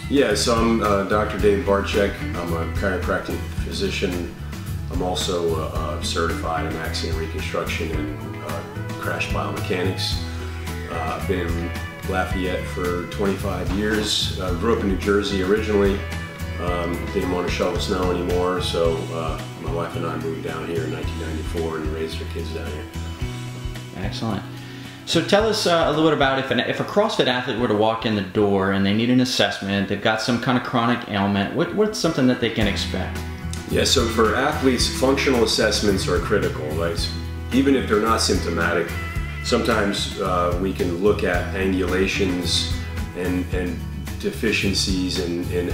Yeah, so I'm Dr. Dave Barckyz. I'm a chiropractic physician. I'm also certified in accident reconstruction and crash biomechanics. I've been in Lafayette for 25 years. Grew up in New Jersey originally. Didn't want to shovel snow anymore, so my wife and I moved down here in 1994 and raised our kids down here. Excellent. So tell us a little bit about if a CrossFit athlete were to walk in the door and they need an assessment, they've got some kind of chronic ailment, what's something that they can expect? Yeah, so for athletes, functional assessments are critical, right? Even if they're not symptomatic, sometimes we can look at angulations and deficiencies in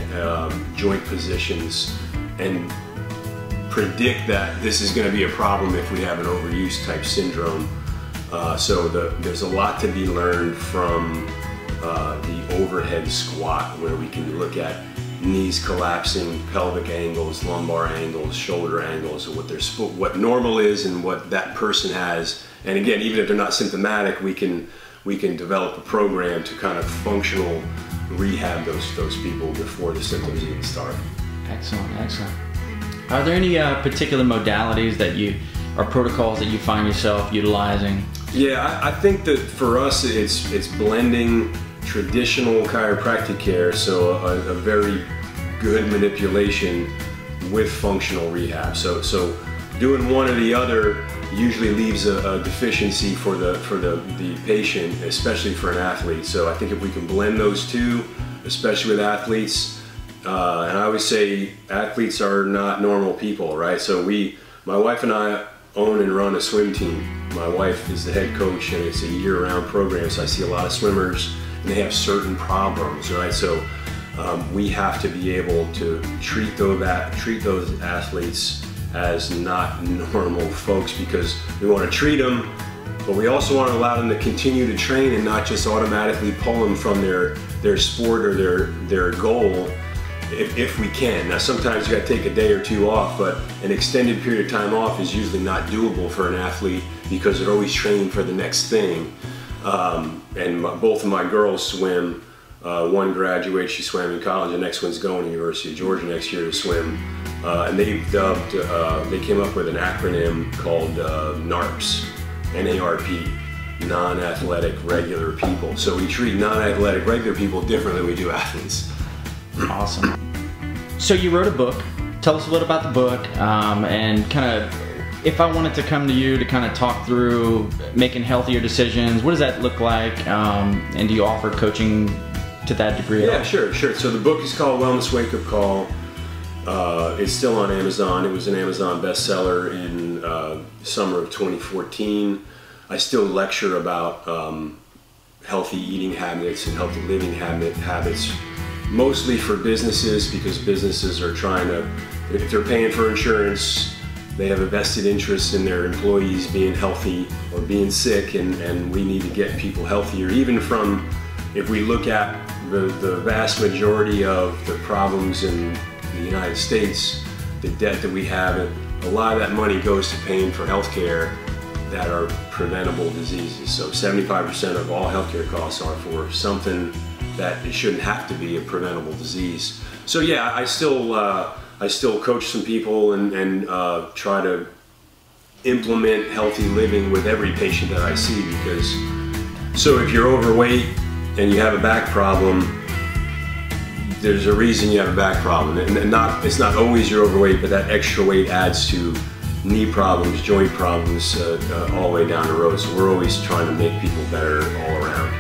joint positions and predict that this is going to be a problem if we have an overuse type syndrome. So there's a lot to be learned from the overhead squat, where we can look at knees collapsing, pelvic angles, lumbar angles, shoulder angles, what normal is and what that person has. And again, even if they're not symptomatic, we can develop a program to kind of functional rehab those people before the symptoms even start. Excellent, excellent. Are there any particular modalities that or protocols that you find yourself utilizing? Yeah, I think that for us it's blending traditional chiropractic care, so a very good manipulation with functional rehab. So doing one or the other usually leaves a deficiency for the patient, especially for an athlete. So I think if we can blend those two, especially with athletes, and I always say athletes are not normal people, right? So my wife and I own and run a swim team. My wife is the head coach, and it's a year-round program, so I see a lot of swimmers and they have certain problems, right? So we have to be able to treat those athletes as not normal folks, because we want to treat them, but we also want to allow them to continue to train and not just automatically pull them from their sport or their goal if we can. Now sometimes you got to take a day or two off, but an extended period of time off is usually not doable for an athlete because they're always training for the next thing. And both of my girls swim. One graduates, she swam in college, the next one's going to the University of Georgia next year to swim. And they came up with an acronym called NARPs, N-A-R-P, non-athletic regular people. So we treat non-athletic regular people differently than we do athletes. Awesome. So you wrote a book. Tell us a little about the book, and kind of, if I wanted to come to you to kind of talk through making healthier decisions, what does that look like? And do you offer coaching to that degree? Yeah, sure. So the book is called Wellness Wake Up Call. It's still on Amazon. It was an Amazon bestseller in summer of 2014. I still lecture about healthy eating habits and healthy living habits, mostly for businesses, because businesses are trying to, if they're paying for insurance, they have a vested interest in their employees being healthy or being sick, and we need to get people healthier. Even from, if we look at the vast majority of the problems in the United States, the debt that we have, a lot of that money goes to paying for healthcare that are preventable diseases. So 75% of all healthcare costs are for something that it shouldn't have to be a preventable disease. So yeah, I still coach some people and try to implement healthy living with every patient that I see, because so if you're overweight and you have a back problem, there's a reason you have a back problem, and it's not always you're overweight, but that extra weight adds to knee problems, joint problems, all the way down the road. So we're always trying to make people better all around.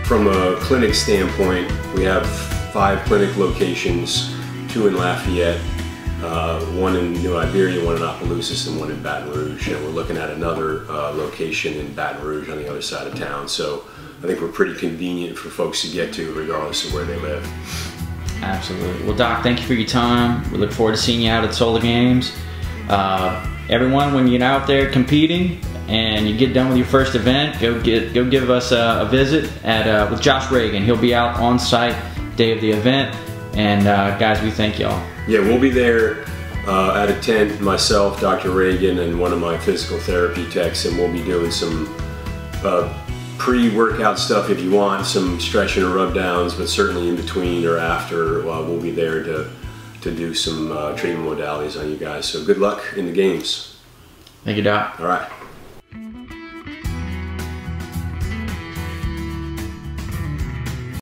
From a clinic standpoint, we have 5 clinic locations, 2 in Lafayette, 1 in New Iberia, 1 in Opelousas, and 1 in Baton Rouge. And we're looking at another location in Baton Rouge on the other side of town. So I think we're pretty convenient for folks to get to regardless of where they live. Absolutely. Well, Doc, thank you for your time. We look forward to seeing you out at Solar Games. Everyone, when you're out there competing and you get done with your first event, go give us a visit with Josh Reagan. He'll be out on site day of the event. And guys, we thank y'all. Yeah, we'll be there at a tent, myself, Dr. Reagan, and one of my physical therapy techs, and we'll be doing some pre-workout stuff if you want, some stretching or rub downs, but certainly in between or after, we'll be there to do some treatment modalities on you guys. So good luck in the games. Thank you, Doc. All right.